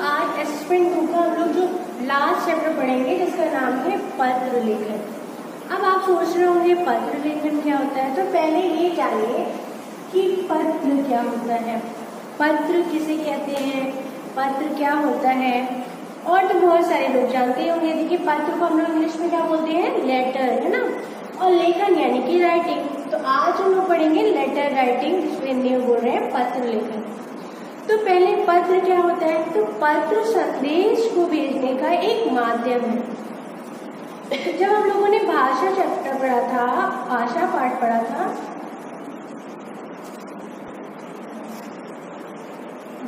आज असेसमेंट 2 का हम लोग जो लास्ट चैप्टर पढ़ेंगे जिसका नाम है पत्र लेखन। अब आप सोच रहे होंगे पत्र लेखन क्या होता है, तो पहले ये जानिए कि पत्र क्या होता है, पत्र किसे कहते हैं, पत्र क्या होता है। और तो बहुत सारे लोग जानते होंगे। देखिए पत्र को हम लोग इंग्लिश में क्या बोलते हैं, लेटर, है ना, और लेखन यानी कि राइटिंग। तो आज हम लोग पढ़ेंगे लेटर राइटिंग, जिसमें हिंदी में बोल रहे हैं पत्र लेखन। तो पहले पत्र क्या होता है, तो पत्र संदेश को भेजने का एक माध्यम है। जब हम लोगों ने भाषा चैप्टर पढ़ा था, भाषा पाठ पढ़ा था,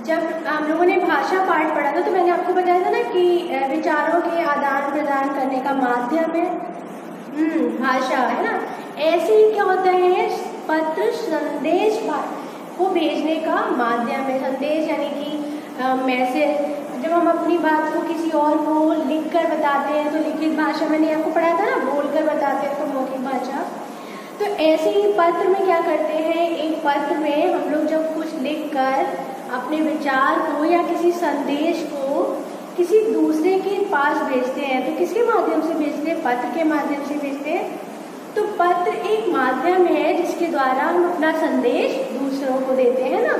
जब हम लोगों ने भाषा पाठ पढ़ा था तो मैंने आपको बताया था ना कि विचारों के आदान प्रदान करने का माध्यम है भाषा, है ना। ऐसे ही क्या होता है, पत्र संदेश को भेजने का माध्यम है। संदेश यानी कि मैसेज। जब हम अपनी बात को किसी और को लिख कर बताते हैं तो लिखित भाषा, मैंने आपको पढ़ा था ना, बोल कर बताते हैं तो मौखिक भाषा। तो ऐसे ही पत्र में क्या करते हैं, एक पत्र में हम लोग जब कुछ लिख कर अपने विचार को या किसी संदेश को किसी दूसरे के पास भेजते हैं, तो किसके माध्यम से भेजते हैं, पत्र के माध्यम से भेजते हैं। तो पत्र एक माध्यम है जिसके द्वारा हम अपना संदेश दूसरों को देते हैं ना,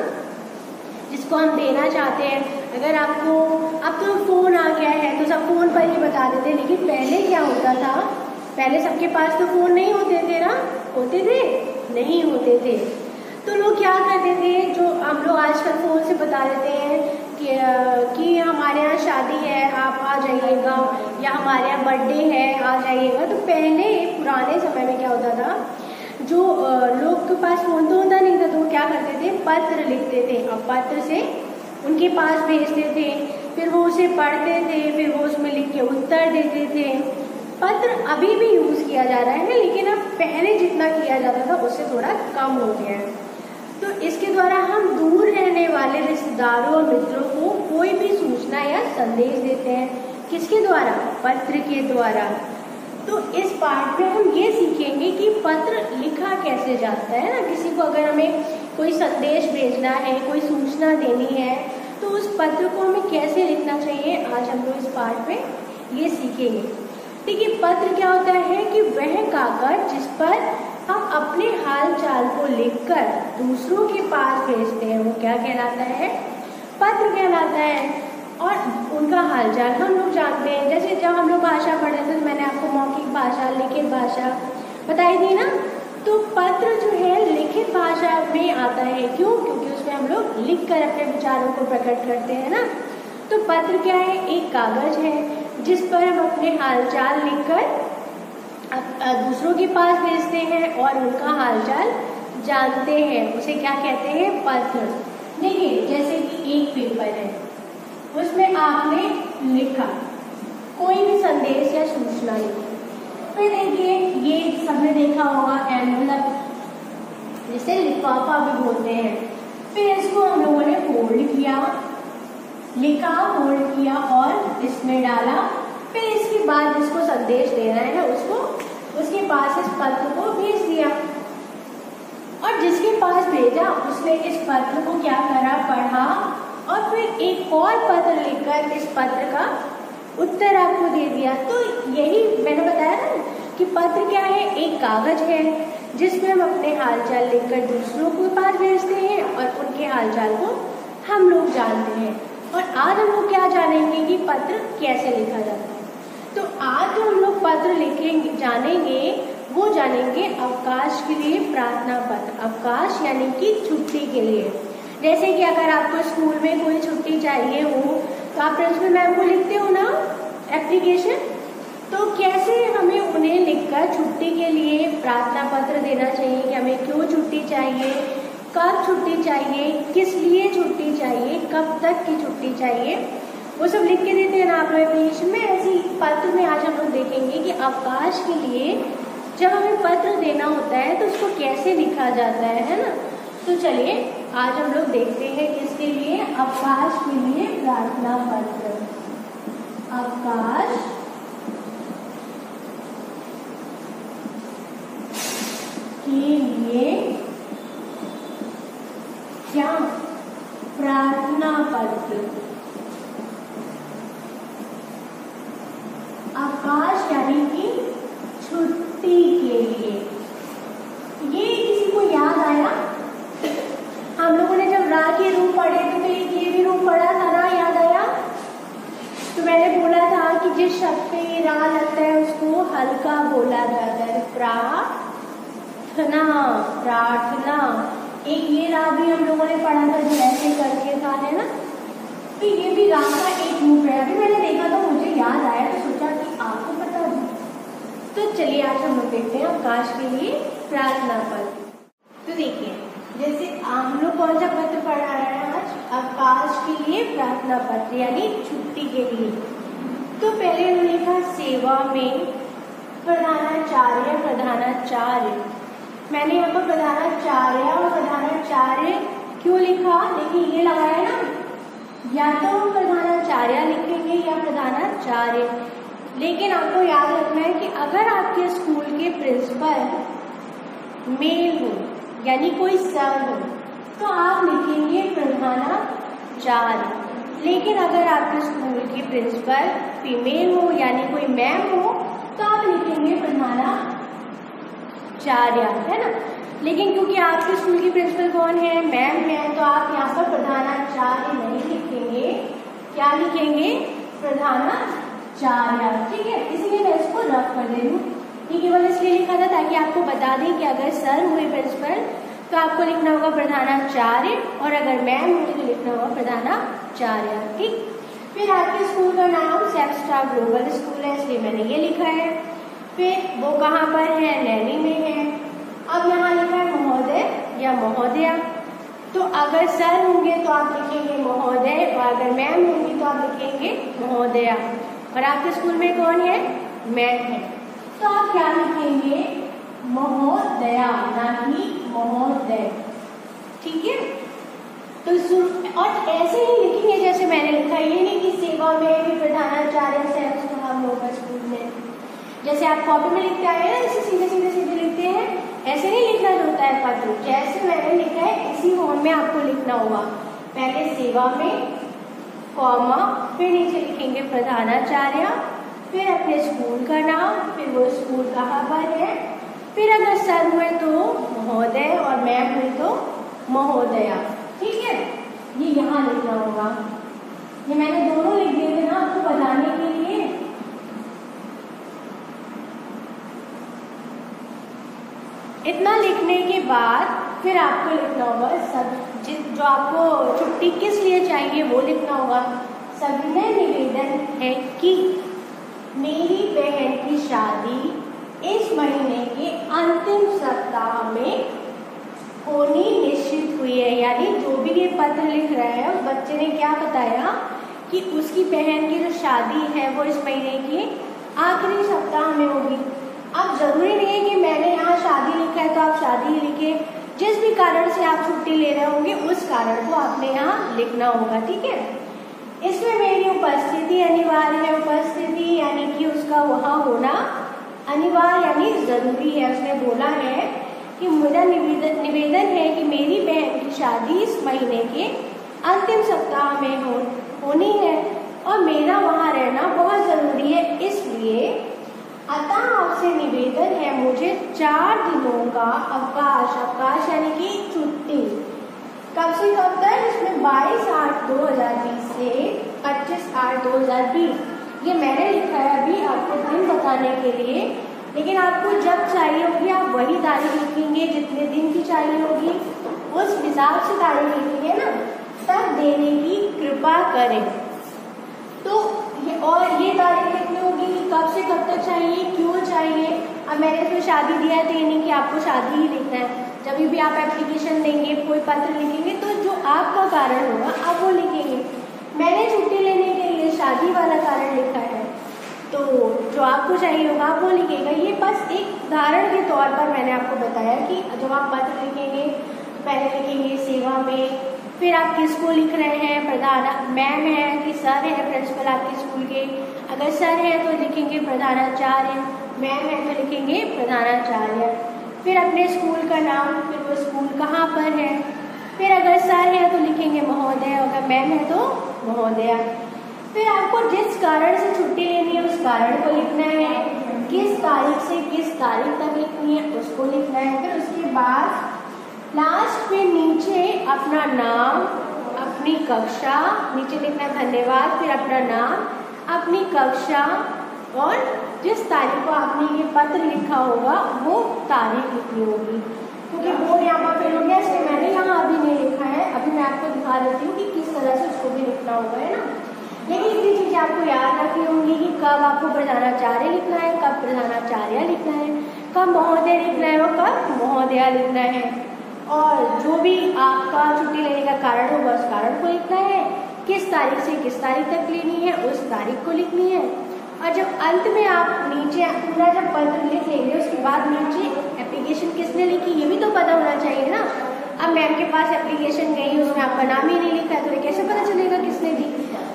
जिसको हम देना चाहते हैं। अगर आपको, अब तो फोन आ गया है तो सब फोन पर ही बता देते हैं, लेकिन पहले क्या होता था, पहले सबके पास तो फोन नहीं होते थे ना, होते थे, नहीं होते थे। तो लोग क्या करते थे, जो हम लोग आजकल फोन से बता देते हैं कि हमारे यहाँ शादी है आप आ जाइएगा, या हमारे यहाँ बर्थडे है आ जाइएगा। तो पहले पुराने समय में क्या होता था, जो लोग के पास फोन तो होता नहीं था, तो वो क्या करते थे, पत्र लिखते थे। अब पत्र से उनके पास भेजते थे, फिर वो उसे पढ़ते थे, फिर वो उसमें लिख के उत्तर देते थे। पत्र अभी भी यूज़ किया जा रहा है, लेकिन अब पहले जितना किया जाता था उससे थोड़ा कम हो गया है। तो इसके द्वारा हम दूर रहने वाले रिश्तेदारों और मित्रों को कोई भी सूचना या संदेश देते हैं। किसके द्वारा, पत्र के द्वारा। तो इस पाठ में हम ये सीखेंगे कि पत्र लिखा कैसे जाता है ना। किसी को अगर हमें कोई संदेश भेजना है, कोई सूचना देनी है, तो उस पत्र को हमें कैसे लिखना चाहिए, आज हम लोग इस पाठ में ये सीखेंगे। देखिए पत्र क्या होता है कि वह कागज जिस पर हम अपने हाल चाल को लिखकर दूसरों के पास भेजते हैं, वो क्या कहलाता है, पत्र कहलाता है। और उनका हालचाल हम लोग जानते हैं। जैसे जब हम लोग भाषा पढ़ रहे थे तो मैंने आपको मौखिक भाषा, लिखित भाषा बताई थी ना। तो पत्र जो है लिखित भाषा में आता है, क्यों, क्योंकि उसमें हम लोग लिख कर अपने विचारों को प्रकट करते हैं ना। तो पत्र क्या है, एक कागज है जिस पर हम अपने हालचाल लिखकर दूसरों के पास भेजते हैं और उनका हालचाल जानते हैं, उसे क्या कहते हैं, पत्र। देखिए जैसे कि एक पेपर है, उसमें आपने लिखा कोई भी संदेश या सूचना लिखी। फिर देखिए ये सबने देखा होगा एनवलप, जिसे लिफाफा भी बोलते हैं। फिर इसको हम लोगों ने फोल्ड किया, लिखा, फोल्ड किया और इसमें डाला। फिर इसके बाद जिसको संदेश देना है ना, उसके पास इस पत्र को भेज दिया। और जिसके पास भेजा उसने इस पत्र को क्या करा, पढ़ा, और फिर एक और पत्र लिखकर इस पत्र का उत्तर आपको दे दिया। तो यही मैंने बताया ना कि पत्र क्या है, एक कागज है जिसमें हम अपने हालचाल लिखकर दूसरों के पास भेजते हैं और उनके हालचाल को हम लोग जानते हैं। और आज हम लोग क्या जानेंगे कि पत्र कैसे लिखा जाता है। तो आज जो हम लोग पत्र लिखेंगे, जानेंगे, वो जानेंगे अवकाश के लिए प्रार्थना पत्र। अवकाश यानी कि छुट्टी के लिए। जैसे कि अगर आपको स्कूल में कोई छुट्टी चाहिए हो तो आप प्रिंसिपल मैम को लिखते हो ना एप्लीकेशन, तो कैसे हमें उन्हें लिखकर छुट्टी के लिए प्रार्थना पत्र देना चाहिए कि हमें क्यों छुट्टी चाहिए, कब छुट्टी चाहिए, किस लिए छुट्टी चाहिए, कब तक की छुट्टी चाहिए, वो सब लिख के देते हैं ना आप लोग एप्लीकेशन में। ऐसे ही पत्र में आज हम लोग देखेंगे कि अवकाश के लिए जब हमें पत्र देना होता है तो उसको कैसे लिखा जाता है ना। तो चलिए आज हम लोग देखते हैं किसके लिए, अवकाश के लिए प्रार्थना पत्र। अवकाश के लिए क्या, प्रार्थना पत्र। यानी कि छुट्टी के लिए। ये किसी को याद आया? हम लोगों ने जब रा के रूप पढ़े थे तो ये भी रूप पढ़ा था ना, याद आया? तो मैंने बोला था कि जिस शब्द पे ये रा लगता है उसको हल्का बोला जाता है, प्रार्थना, प्रार्थना। एक ये रा भी हम लोगों ने पढ़ा था जो ऐसे करके था, है ना? तो ये भी रा का एक रूप है। अभी मैंने देखा तो मुझे याद आया तो सोचा कि आपको पता दूं। तो चलिए आज हम लोग देखते हैं अवकाश के लिए प्रार्थना पत्र। तो देखिए, जैसे हम लोग कौन सा पत्र पढ़ रहे हैं आज? अवकाश के लिए प्रार्थना पत्र यानी छुट्टी के लिए। तो पहले उन्होंने लिखा सेवा में प्रधानाचार्य, प्रधानाचार्य। मैंने यहाँ पर प्रधानाचार्य और प्रधानाचार्य क्यों लिखा? देखिए ये लगाया ना, या तो हम प्रधानाचार्य लिखेंगे या प्रधानाचार्य। लेकिन आपको याद रखना है कि अगर आपके स्कूल के प्रिंसिपल मेल हो यानी कोई सर हो तो आप लिखेंगे प्रधानाचार्य। लेकिन अगर आपके स्कूल की प्रिंसिपल फीमेल हो यानी कोई मैम हो तो आप लिखेंगे प्रधानाचार्य, है ना? लेकिन क्योंकि आपके स्कूल की प्रिंसिपल कौन है? मैम है, तो आप यहाँ पर प्रधानाचार्य नहीं लिखेंगे। क्या लिखेंगे? प्रधानाचार्य, ठीक है? इसलिए मैं इसको रफ कर दे रही हूँ। ये केवल इसलिए लिखा था ताकि आपको बता दें कि अगर सर हुए प्रिंसिपल तो आपको लिखना होगा प्रधानाचार्य, और अगर मैम हुई तो लिखना होगा प्रधानाचार्य, ठीक? फिर आपके स्कूल का नाम सेफ स्टार ग्लोबल स्कूल है, इसलिए मैंने ये लिखा है। फिर वो कहाँ पर है? नैनी में है। अब यहाँ लिखा है महोदय या महोदया। तो अगर सर होंगे तो आप लिखेंगे महोदय, और अगर मैम होंगी तो आप लिखेंगे महोदया। और आपके स्कूल में कौन है? मैम है, तो आप क्या लिखेंगे? महोदया, ना कि महोदय, ठीक है? तो और ऐसे ही लिखेंगे जैसे मैंने लिखा। ये नहीं कि सेवा में भी प्रधानाचार्य से हम लोग स्कूल में जैसे आप कॉपी में लिखते आए ना, जैसे सीधे सीधे सीधे लिखते हैं, ऐसे नहीं लिखना होता है पत्र। जैसे मैंने लिखा है इसी फॉर्म में आपको लिखना होगा। पहले सेवा में, कॉमा, फिर नीचे लिखेंगे प्रधानाचार्य, फिर अपने स्कूल का नाम, फिर वो स्कूल कहाँ पर है, फिर अगर सर हुए तो महोदय और मैम हुई तो महोदया, ठीक है? ये यहाँ लिखना होगा। ये मैंने दोनों लिख दिए थे ना आपको बताने के लिए। इतना लिखने के बाद फिर आपको लिखना होगा सब जो आपको छुट्टी किस लिए चाहिए वो लिखना होगा। सविनय निवेदन है कि मेरी बहन की शादी इस महीने के अंतिम सप्ताह में होनी निश्चित हुई है। यानी जो भी ये पत्र लिख रहा है उस बच्चे ने क्या बताया कि उसकी बहन की जो शादी है वो इस महीने के आखिरी सप्ताह में होगी। अब जरूरी नहीं है कि मैंने यहाँ शादी लिखा है तो आप शादी ही लिखे। जिस भी कारण से आप छुट्टी ले रहे होंगे उस कारण को आपने यहाँ लिखना होगा, ठीक है? इसमें मेरी उपस्थिति अनिवार्य है। उपस्थिति यानी कि उसका वहाँ होना अनिवार्य यानी जरूरी है। उसने बोला है कि मेरा निवेदन है कि मेरी बहन की शादी इस महीने के अंतिम सप्ताह में होनी है और मेरा वहाँ रहना बहुत जरूरी है। इसलिए अतः आपसे निवेदन है मुझे 4 दिनों का अवकाश यानी कि छुट्टी, कब से कब तक? इसमें 22/8/2020 से 25/8/2020। ये मैंने लिखा है अभी आपको दिन बताने के लिए, लेकिन आपको जब चाहिए होगी आप वही तारीख लिखेंगे जितने दिन की चाहिए होगी उस हिसाब से तारीख लिखेंगे ना, तब देने की कृपा करें। तो ये तारीख लिखनी होगी कि कब से कब तक चाहिए, क्यों चाहिए। अब मैंने इसमें शादी दिया है तो ये नहीं कि आपको शादी ही लिखना है। जब भी आप एप्लीकेशन देंगे, कोई पत्र लिखेंगे तो जो आपका कारण होगा आप वो लिखेंगे। मैंने छुट्टी लेने के लिए शादी वाला कारण लिखा है तो जो आपको चाहिए होगा आप वो लिखेगा। ये बस एक उदाहरण के तौर पर मैंने आपको बताया कि जब आप पत्र लिखेंगे पहले लिखेंगे सेवा में, फिर आप किसको लिख रहे हैं, प्रधान मैम है कि सर है प्रिंसिपल आपके स्कूल के। अगर सर है तो लिखेंगे प्रधानाचार्य, मैम है तो लिखेंगे प्रधानाचार्य। फिर अपने स्कूल का नाम, फिर वो स्कूल कहाँ पर है, फिर अगर सर है तो लिखेंगे महोदय, अगर मैम है तो महोदया। फिर आपको जिस कारण से छुट्टी लेनी है उस कारण को लिखना है। किस तारीख से किस तारीख तक लिखनी है उसको लिखना है। फिर उसके बाद लास्ट पे नीचे अपना नाम, अपनी कक्षा, नीचे लिखना है धन्यवाद, फिर अपना नाम, अपनी कक्षा और जिस तारीख को आपने ये पत्र लिखा होगा वो तारीख लिखनी होगी। क्योंकि बोर्ड यहाँ पर फेल हो गया इसलिए मैंने यहाँ अभी नहीं लिखा है। अभी मैं आपको दिखा देती हूँ कि किस तरह से उसको भी लिखना होगा, है ना। लेकिन इतनी चीज़ें आपको याद रखनी होंगी कि कब आपको प्रधानाचार्य लिखना है, कब प्रधानाचार्य लिखना है, कब महोदय लिखना है और कब महोदया लिखना है, और जो भी आपका छुट्टी लेने का कारण होगा उस कारण को लिखना है, किस तारीख से किस तारीख तक लेनी है उस तारीख को लिखनी है। और जब अंत में आप नीचे पूरा जब पत्र लिख लेंगे उसके बाद नीचे एप्लीकेशन किसने लिखी ये भी तो पता होना चाहिए ना। अब मैम के पास एप्लीकेशन गई, उसमें आपका नाम ही नहीं लिखा है तो कैसे पता चलेगा किसने दी।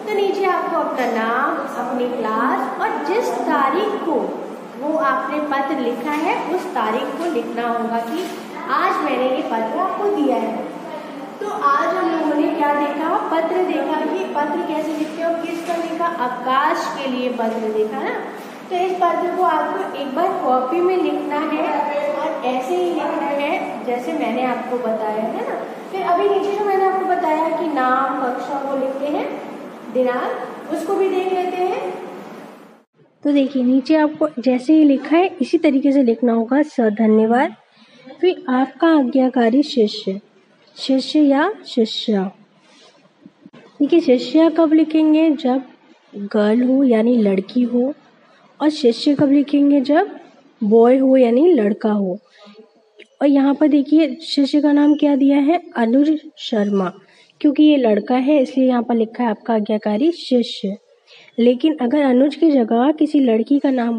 तो नीचे आपको अपना नाम, अपनी क्लास और जिस तारीख को वो आपने पत्र लिखा है उस तारीख को लिखना होगा कि आज मैंने ये पत्र आपको दिया है। तो आज हम लोगों ने क्या देखा, पत्र देखा कि पत्र कैसे लिखते हो, किसका लिखा, अवकाश के लिए पत्र देखा ना। तो इस पत्र को आपको एक बार कॉपी में लिखना है और ऐसे ही लिखना है जैसे मैंने आपको बताया है ना। फिर अभी नीचे जो मैंने आपको बताया कि नाम, कक्षा वो लिखते हैं, दिनांक, उसको भी देख लेते हैं। तो देखिए नीचे आपको जैसे ही लिखा है इसी तरीके से लिखना होगा। धन्यवाद, फिर आपका आज्ञाकारी शिष्य, शिष्य या शिष्या। देखिए शिष्या कब लिखेंगे, जब गर्ल हो यानी लड़की हो, और शिष्य कब लिखेंगे, जब बॉय हो यानी लड़का हो। और यहाँ पर देखिए शिष्य का नाम क्या दिया है, अनुज शर्मा, क्योंकि ये लड़का है इसलिए यहाँ पर लिखा है आपका आज्ञाकारी शिष्य। लेकिन अगर अनुज की जगह किसी लड़की का नाम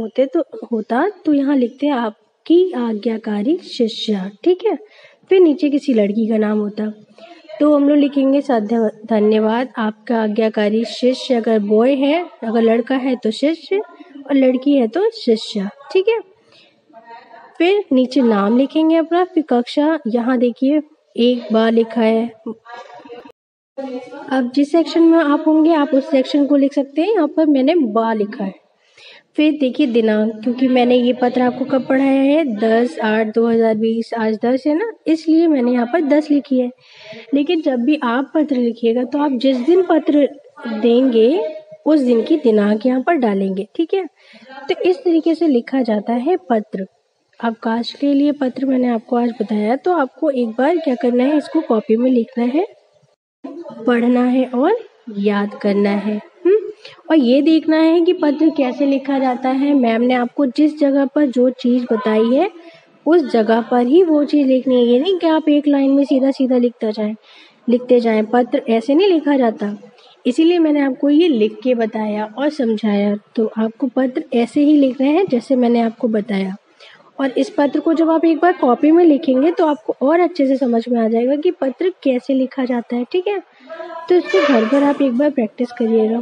होता तो यहाँ लिखते हैं आपकी आज्ञाकारी शिष्या, ठीक है। फिर नीचे किसी लड़की का नाम होता तो हम लोग लिखेंगे धन्यवाद, आपका आज्ञाकारी शिष्य। अगर बॉय है, अगर लड़का है तो शिष्य और लड़की है तो शिष्या, ठीक है। फिर नीचे नाम लिखेंगे अपना, फिर कक्षा, यहाँ देखिए एक बार लिखा है। अब जिस सेक्शन में आप होंगे आप उस सेक्शन को लिख सकते हैं, यहाँ पर मैंने बा लिखा है। फिर देखिए दिनांक, क्योंकि मैंने ये पत्र आपको कब पढ़ाया है, 10/8/2020, आज 10 है ना, इसलिए मैंने यहाँ पर 10 लिखी है। लेकिन जब भी आप पत्र लिखिएगा तो आप जिस दिन पत्र देंगे उस दिन की दिनांक यहाँ पर डालेंगे, ठीक है। तो इस तरीके से लिखा जाता है पत्र। अवकाश के लिए पत्र मैंने आपको आज बताया, तो आपको एक बार क्या करना है, इसको कॉपी में लिखना है, पढ़ना है और याद करना है। और ये देखना है कि पत्र कैसे लिखा जाता है। मैम ने आपको जिस जगह पर जो चीज़ बताई है उस जगह पर ही वो चीज़ लिखनी है। ये नहीं कि आप एक लाइन में सीधा सीधा लिखते जाएं। पत्र ऐसे नहीं लिखा जाता, इसीलिए मैंने आपको ये लिख के बताया और समझाया। तो आपको पत्र ऐसे ही लिखना है जैसे मैंने आपको बताया। और इस पत्र को जब आप एक बार कॉपी में लिखेंगे तो आपको और अच्छे से समझ में आ जाएगा कि पत्र कैसे लिखा जाता है, ठीक है। तो इसको घर पर आप एक बार प्रैक्टिस करिएगा।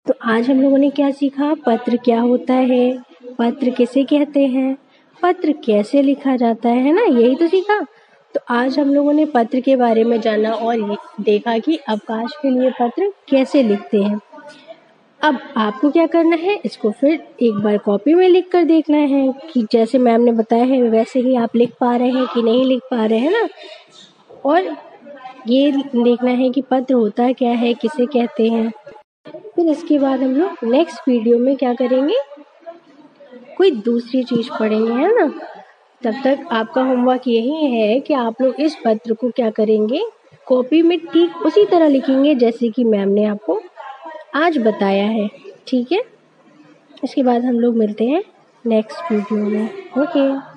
तो आज हम लोगों ने क्या सीखा, पत्र क्या होता है, पत्र किसे कहते हैं, पत्र कैसे लिखा जाता है ना, यही तो सीखा। तो आज हम लोगों ने पत्र के बारे में जाना और देखा कि अवकाश के लिए पत्र कैसे लिखते हैं। अब आपको क्या करना है, इसको फिर एक बार कॉपी में लिख कर देखना है कि जैसे मैम ने बताया है वैसे ही आप लिख पा रहे हैं कि नहीं लिख पा रहे हैं ना। और ये देखना है कि पत्र होता क्या है, किसे कहते हैं। फिर इसके बाद हम लोग नेक्स्ट वीडियो में क्या करेंगे, कोई दूसरी चीज़ पढ़ेंगे, है ना। तब तक आपका होमवर्क यही है कि आप लोग इस पत्र को क्या करेंगे, कॉपी में ठीक उसी तरह लिखेंगे जैसे कि मैम ने आपको आज बताया है, ठीक है। इसके बाद हम लोग मिलते हैं नेक्स्ट वीडियो में। ओके।